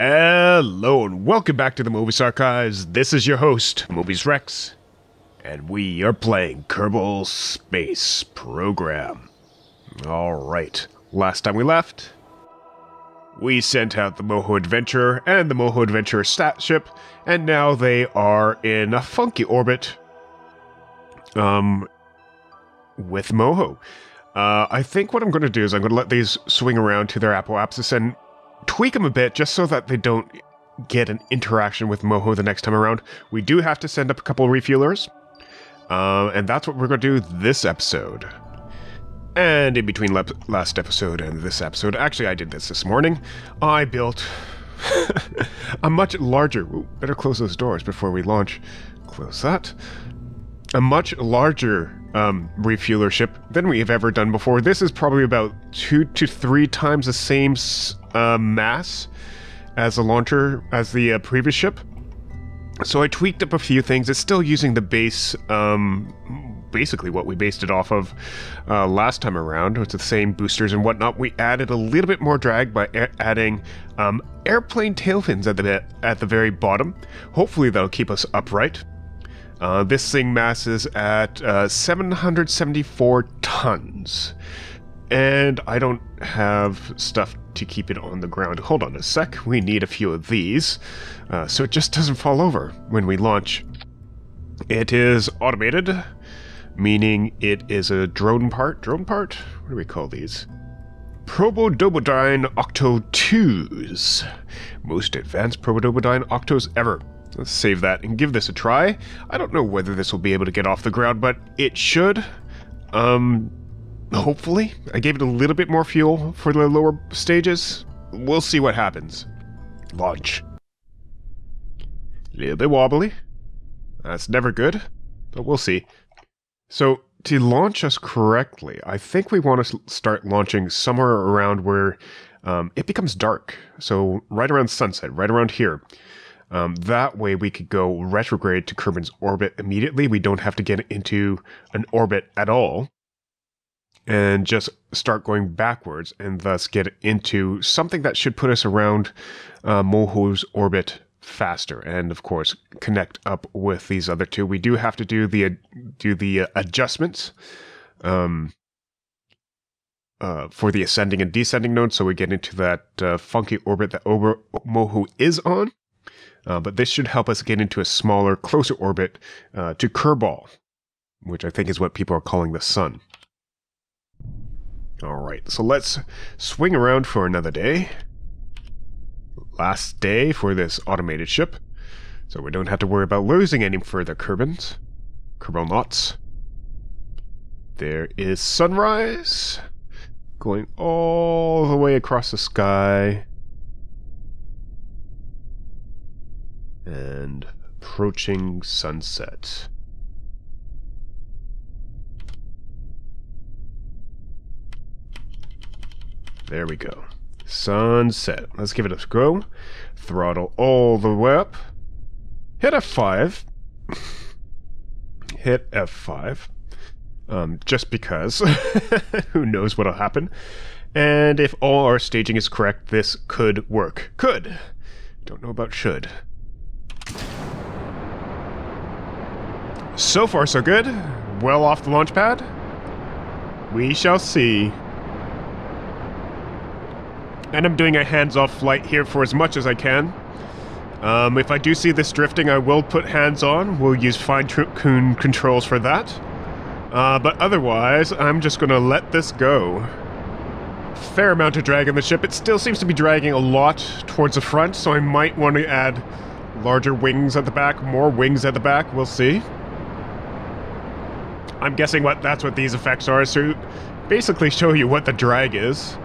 Hello and welcome back to the Mobius Archives. This is your host, Mobius Rex, and we are playing Kerbal Space Program. Alright, last time we left, we sent out the Moho Adventurer and the Moho Adventurer stat ship, and now they are in a funky orbit, with Moho. I think what I'm going to do is I'm going to let these swing around to their apoapsis and tweak them a bit just so that they don't get an interaction with Moho the next time around. We do have to send up a couple of refuelers, and that's what we're going to do this episode. And in between last episode and this episode, actually I did this morning, I built a much larger, better close those doors before we launch, close that, a much larger refueler ship than we've ever done before. This is probably about 2 to 3 times the same mass as the launcher, as the previous ship. So I tweaked up a few things. It's still using the base, basically what we based it off of last time around. It's the same boosters and whatnot. We added a little bit more drag by adding airplane tail fins at the very bottom. Hopefully that'll keep us upright. This thing masses at 774 tons. And I don't have stuff to keep it on the ground. Hold on a sec. We need a few of these, so it just doesn't fall over when we launch. It is automated, meaning it is a drone part. Drone part? What do we call these? Probodobodyne Octo 2s. Most advanced Probodobodyne Octos ever. Let's save that and give this a try. I don't know whether this will be able to get off the ground, but it should. Hopefully. I gave it a little bit more fuel for the lower stages. We'll see what happens. Launch. A little bit wobbly. That's never good, but we'll see. So, to launch us correctly, I think we want to start launching somewhere around where it becomes dark. So, right around sunset, right around here. That way we could go retrograde to Kerbin's orbit immediately. We don't have to get into an orbit at all. And just start going backwards and thus get into something that should put us around Moho's orbit faster. And of course, connect up with these other two. We do have to do the adjustments for the ascending and descending nodes, so we get into that funky orbit that Moho is on. But this should help us get into a smaller, closer orbit to Kerbal, which I think is what people are calling the sun. Alright, so let's swing around for another day. Last day for this automated ship, so we don't have to worry about losing any further Kerbal knots. There is sunrise, going all the way across the sky. And approaching sunset. There we go. Sunset. Let's give it a go. Throttle all the way up. Hit F5. Hit F5. Just because. Who knows what'll happen. And if all our staging is correct, this could work. Could. Don't know about should. So far, so good. Well off the launch pad. We shall see. And I'm doing a hands-off flight here for as much as I can. If I do see this drifting, I will put hands on. We'll use fine-tune controls for that. But otherwise, I'm just going to let this go. Fair amount of drag in the ship. It still seems to be dragging a lot towards the front, so I might want to add larger wings at the back, more wings at the back. We'll see. I'm guessing that's what these effects are, so basically show you what the drag is.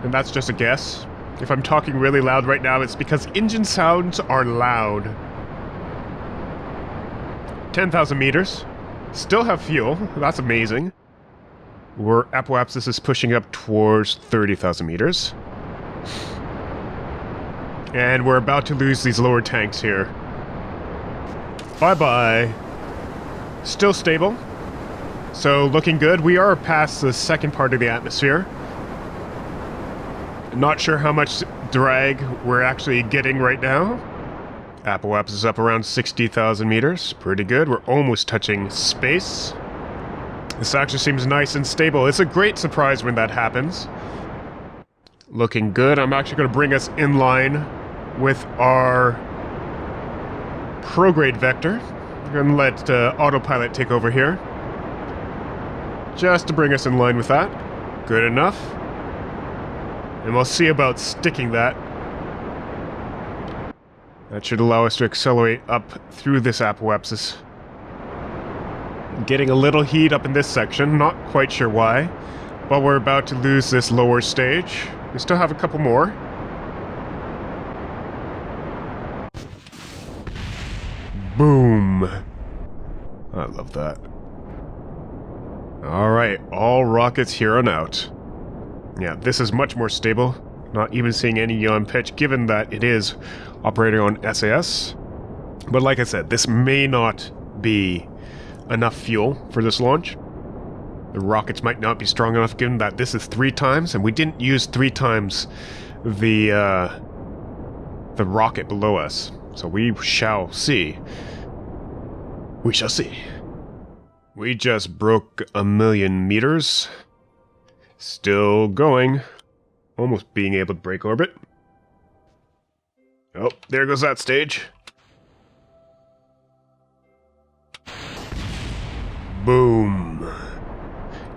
And that's just a guess. If I'm talking really loud right now, it's because engine sounds are loud. 10,000 meters. Still have fuel. That's amazing. Our apoapsis is pushing up towards 30,000 meters. And we're about to lose these lower tanks here. Bye-bye. Still stable. So looking good. We are past the second part of the atmosphere. Not sure how much drag we're actually getting right now. Apoapsis is up around 60,000 meters. Pretty good. We're almost touching space. This actually seems nice and stable. It's a great surprise when that happens. Looking good. I'm actually going to bring us in line with our prograde vector. I'm going to let autopilot take over here. Just to bring us in line with that. Good enough. And we'll see about sticking that. That should allow us to accelerate up through this apoapsis. Getting a little heat up in this section, not quite sure why. But we're about to lose this lower stage. We still have a couple more. Boom. I love that. Alright, all rockets here on out. Yeah, this is much more stable. Not even seeing any yaw pitch, given that it is operating on SAS. But like I said, this may not be enough fuel for this launch. The rockets might not be strong enough, given that this is 3 times, and we didn't use 3 times the rocket below us. So we shall see. We shall see. We just broke 1,000,000 meters. Still going. Almost being able to break orbit. Oh, there goes that stage. Boom.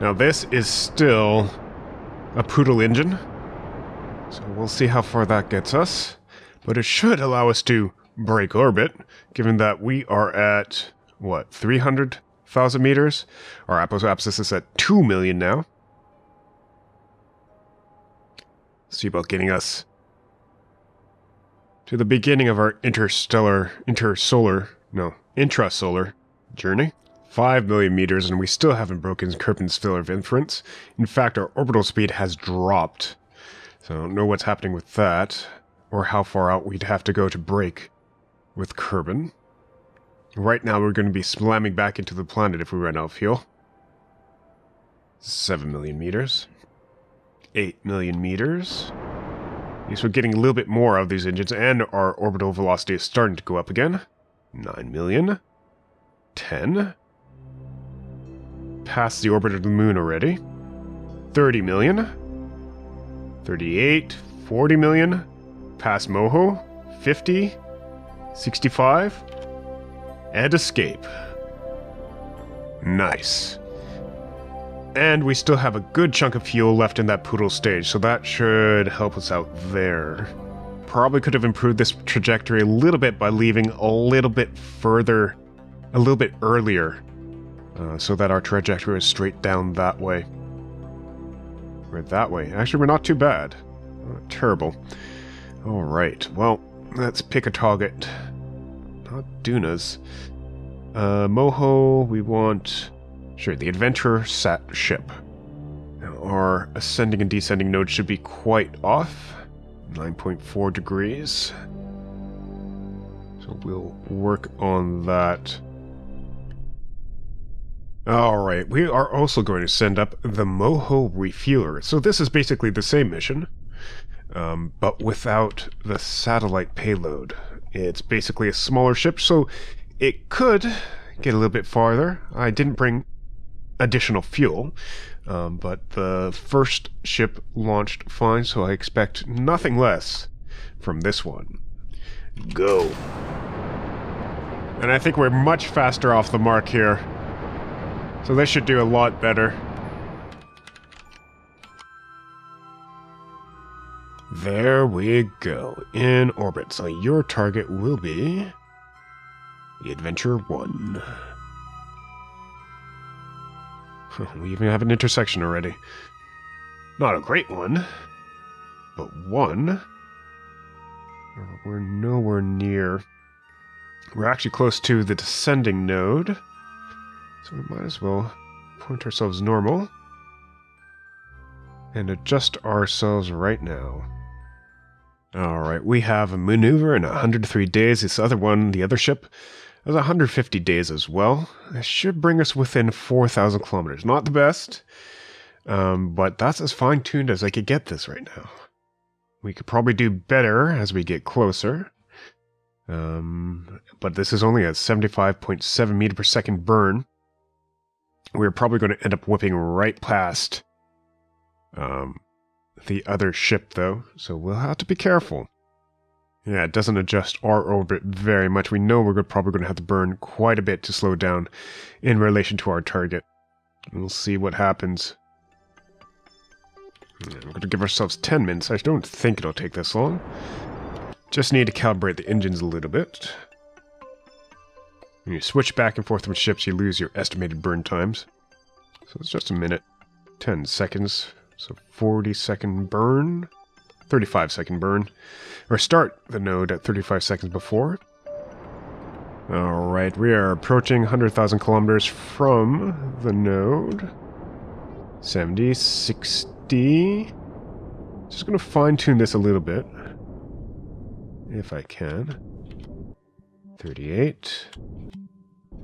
Now this is still a Poodle engine. So we'll see how far that gets us. But it should allow us to break orbit, given that we are at, what, 300,000 meters? Our apoapsis is at 2 million now. See about getting us to the beginning of our intrasolar journey. 5 million meters, and we still haven't broken Kerbal sphere of inference. In fact, our orbital speed has dropped. So I don't know what's happening with that, or how far out we'd have to go to break with Kerbal. Right now, we're going to be slamming back into the planet if we run out of fuel. 7 million meters. 8 million meters. At least we're getting a little bit more of these engines, and our orbital velocity is starting to go up again. 9 million. 10. Past the orbit of the moon already. 30 million. 38. 40 million. Past Moho. 50. 65. And escape. Nice. And we still have a good chunk of fuel left in that Poodle stage, so that should help us out there. Probably could have improved this trajectory a little bit by leaving a little bit further, a little bit earlier, so that our trajectory is straight down that way. Or that way. Actually, we're not too bad. Not terrible. Alright, well, let's pick a target. Not Dunas. Moho, we want... Sure, the Adventurer sat ship. Now, our ascending and descending node should be quite off. 9.4 degrees. So we'll work on that. Alright, we are also going to send up the Moho Refueler. So this is basically the same mission, but without the satellite payload. It's basically a smaller ship, so it could get a little bit farther. I didn't bring additional fuel, but the first ship launched fine, so I expect nothing less from this one. Go. And I think we're much faster off the mark here, so this should do a lot better. There we go, in orbit. So your target will be the Adventurer 1. We even have an intersection already. Not a great one, but one. We're nowhere near. We're actually close to the descending node, so we might as well point ourselves normal and adjust ourselves right now. Alright, we have a maneuver in 103 days. This other one, the other ship, has 150 days as well. This should bring us within 4,000 kilometers. Not the best, but that's as fine-tuned as I could get this right now. We could probably do better as we get closer. But this is only a 75.7 meter per second burn. We're probably going to end up whipping right past the other ship, though, so we'll have to be careful. Yeah, it doesn't adjust our orbit very much. We know we're probably going to have to burn quite a bit to slow down in relation to our target. We'll see what happens. Yeah, we're going to give ourselves 10 minutes. I don't think it'll take this long. Just need to calibrate the engines a little bit. When you switch back and forth with ships, you lose your estimated burn times. So it's just a minute. 10 seconds. So 40-second burn. 35-second burn. Or start the node at 35 seconds before. Alright, we are approaching 100,000 kilometers from the node. 70, 60. Just going to fine-tune this a little bit. If I can. 38.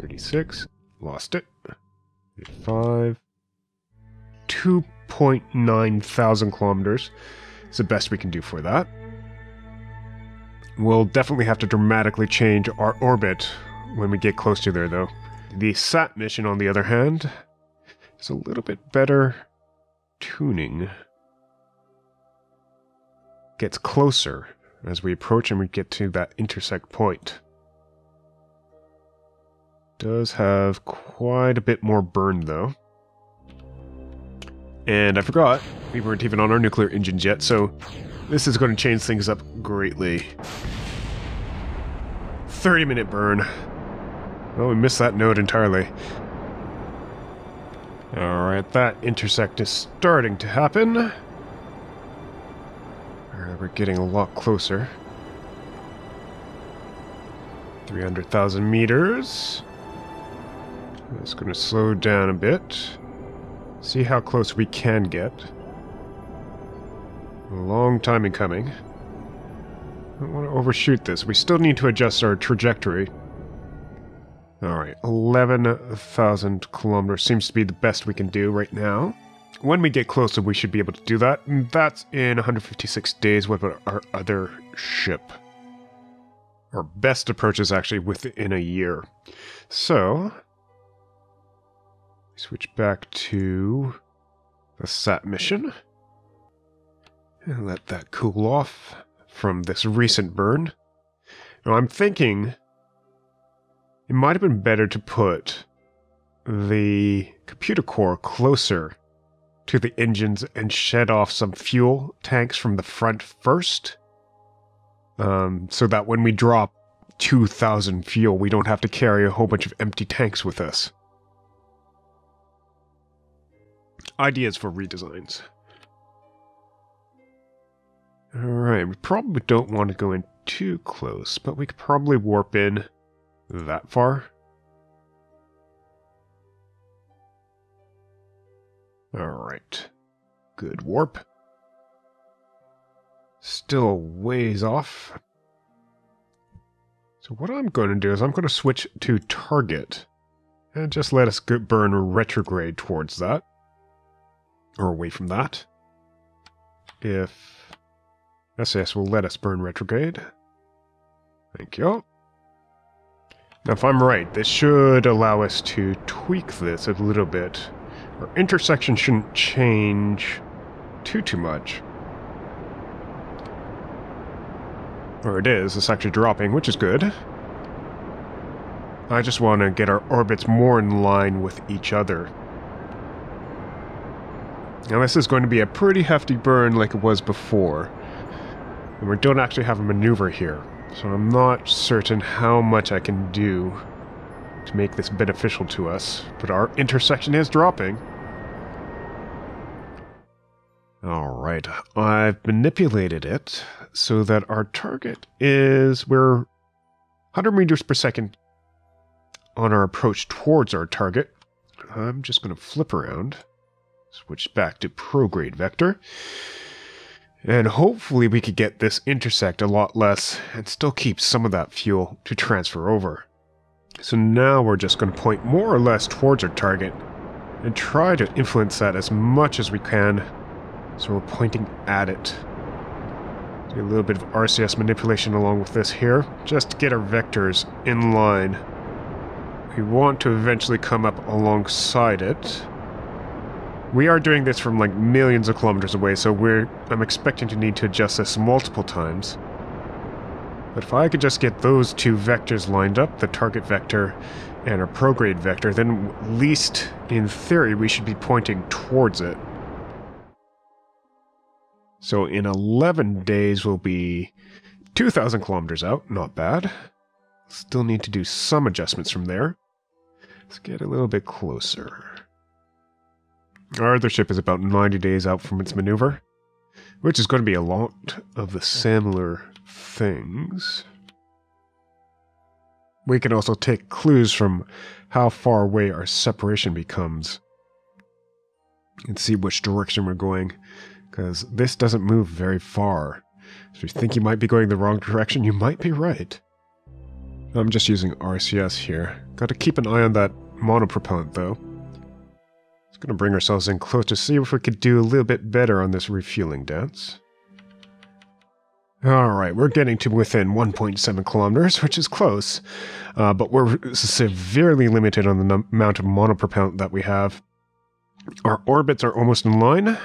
36. Lost it. 35. 2.9 thousand kilometers. It's the best we can do for that. We'll definitely have to dramatically change our orbit when we get close to there, though. The SAT mission, on the other hand, is a little bit better tuning. Gets closer as we approach and we get to that intersect point. Does have quite a bit more burn, though. And I forgot, we weren't even on our nuclear engines yet, so this is going to change things up greatly. 30-minute burn. Well, we missed that node entirely. Alright, that intersect is starting to happen. We're getting a lot closer. 300,000 meters. It's going to slow down a bit. See how close we can get. A long time in coming. Don't want to overshoot this. We still need to adjust our trajectory. Alright, 11,000 kilometers seems to be the best we can do right now. When we get closer, we should be able to do that. And that's in 156 days with our other ship. Our best approach is actually within a year. So, switch back to the SAT mission. And let that cool off from this recent burn. Now I'm thinking it might have been better to put the computer core closer to the engines and shed off some fuel tanks from the front first. So that when we drop 2,000 fuel, we don't have to carry a whole bunch of empty tanks with us. Ideas for redesigns. Alright, we probably don't want to go in too close, but we could probably warp in that far. Alright. Good warp. Still a ways off. So what I'm going to do is I'm going to switch to target. And just let us burn retrograde towards that. Or away from that. If SAS will let us burn retrograde. Thank you. Now if I'm right, this should allow us to tweak this a little bit. Our intersection shouldn't change too much. Or it is, it's actually dropping, which is good. I just want to get our orbits more in line with each other. Now this is going to be a pretty hefty burn like it was before. And we don't actually have a maneuver here, so I'm not certain how much I can do to make this beneficial to us. But our intersection is dropping. Alright, I've manipulated it so that our target is, we're 100 meters per second on our approach towards our target. I'm just going to flip around, switch back to prograde vector, and hopefully we could get this intersect a lot less and still keep some of that fuel to transfer over. So now we're just going to point more or less towards our target and try to influence that as much as we can. So we're pointing at it. Do a little bit of RCS manipulation along with this here, just to get our vectors in line. We want to eventually come up alongside it. We are doing this from like millions of kilometers away, so I'm expecting to need to adjust this multiple times. But if I could just get those two vectors lined up, the target vector and our prograde vector, then at least in theory we should be pointing towards it. So in 11 days we'll be 2,000 kilometers out, not bad. Still need to do some adjustments from there. Let's get a little bit closer. Our other ship is about 90 days out from its maneuver, which is going to be a lot of the similar things. We can also take clues from how far away our separation becomes and see which direction we're going, because this doesn't move very far. So if you think you might be going the wrong direction, you might be right. I'm just using RCS here. Got to keep an eye on that monopropellant though. It's going to bring ourselves in close to see if we could do a little bit better on this refueling dance. Alright, we're getting to within 1.7 kilometers, which is close, but we're severely limited on the amount of monopropellant that we have. Our orbits are almost in line.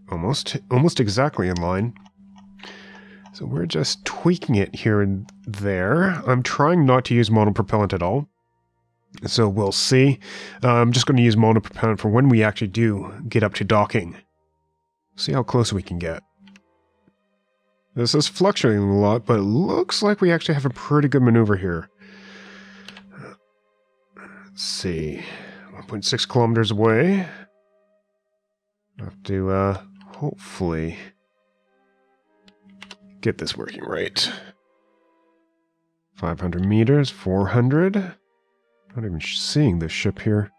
Almost exactly in line. So we're just tweaking it here and there. I'm trying not to use monopropellant at all. So we'll see. I'm just going to use monopropellant for when we actually do get up to docking. See how close we can get. This is fluctuating a lot, but it looks like we actually have a pretty good maneuver here. Let's see. 1.6 kilometers away. Have to, hopefully get this working right. 500 meters, 400. Not even seeing this ship here.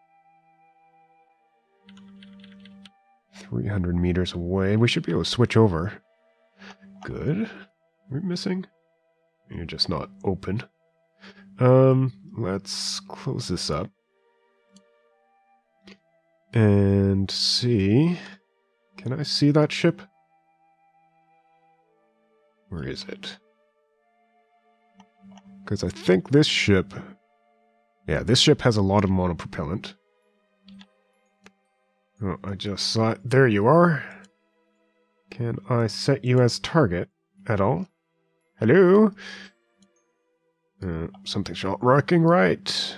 300 meters away. We should be able to switch over. Good. We're missing. You're just not open. Let's close this up. And see. Can I see that ship? Where is it? Because I think this ship... Yeah, this ship has a lot of monopropellant. Oh, I just saw it. There you are. Can I set you as target at all? Hello? Something's not working right.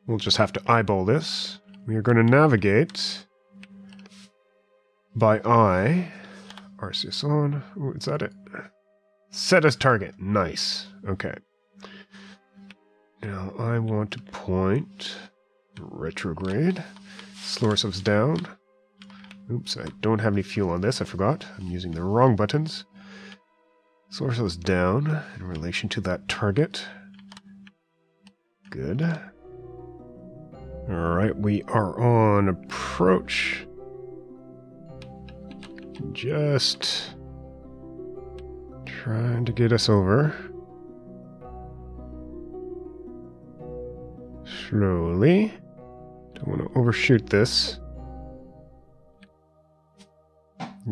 We'll just have to eyeball this. We are going to navigate by eye. RCS on. Ooh, is that it? Set as target. Nice. Okay. Now I want to point retrograde. Slow ourselves down. Oops, I don't have any fuel on this. I forgot. I'm using the wrong buttons. Slow ourselves down in relation to that target. Good. Alright, we are on approach. Just trying to get us over. Slowly. Don't want to overshoot this.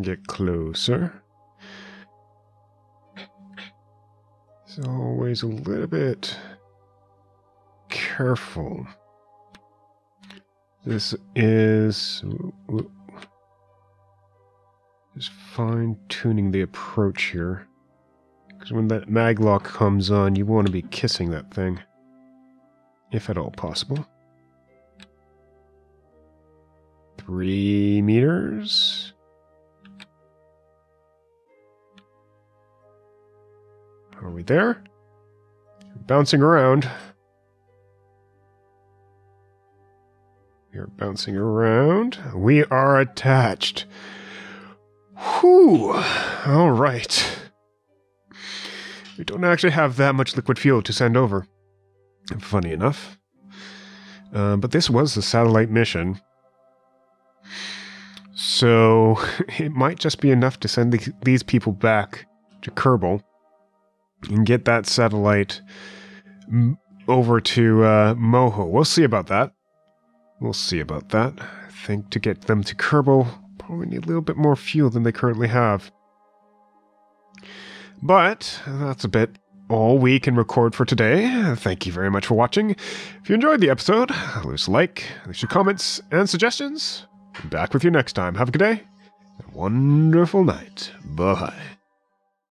Get closer. It's always a little bit careful. This is just fine-tuning the approach here. Because when that maglock comes on, you want to be kissing that thing. If at all possible. 3 meters. Are we there? Bouncing around. We are bouncing around. We are attached. Whew. All right. We don't actually have that much liquid fuel to send over. Funny enough. But this was a satellite mission. So it might just be enough to send these people back to Kerbal and get that satellite over to Moho. We'll see about that. We'll see about that. I think to get them to Kerbal, Probably need a little bit more fuel than they currently have. But that's a bit all we can record for today. Thank you very much for watching. If you enjoyed the episode, leave us a like, leave your comments and suggestions. Back with you next time. Have a good day and wonderful night. Bye.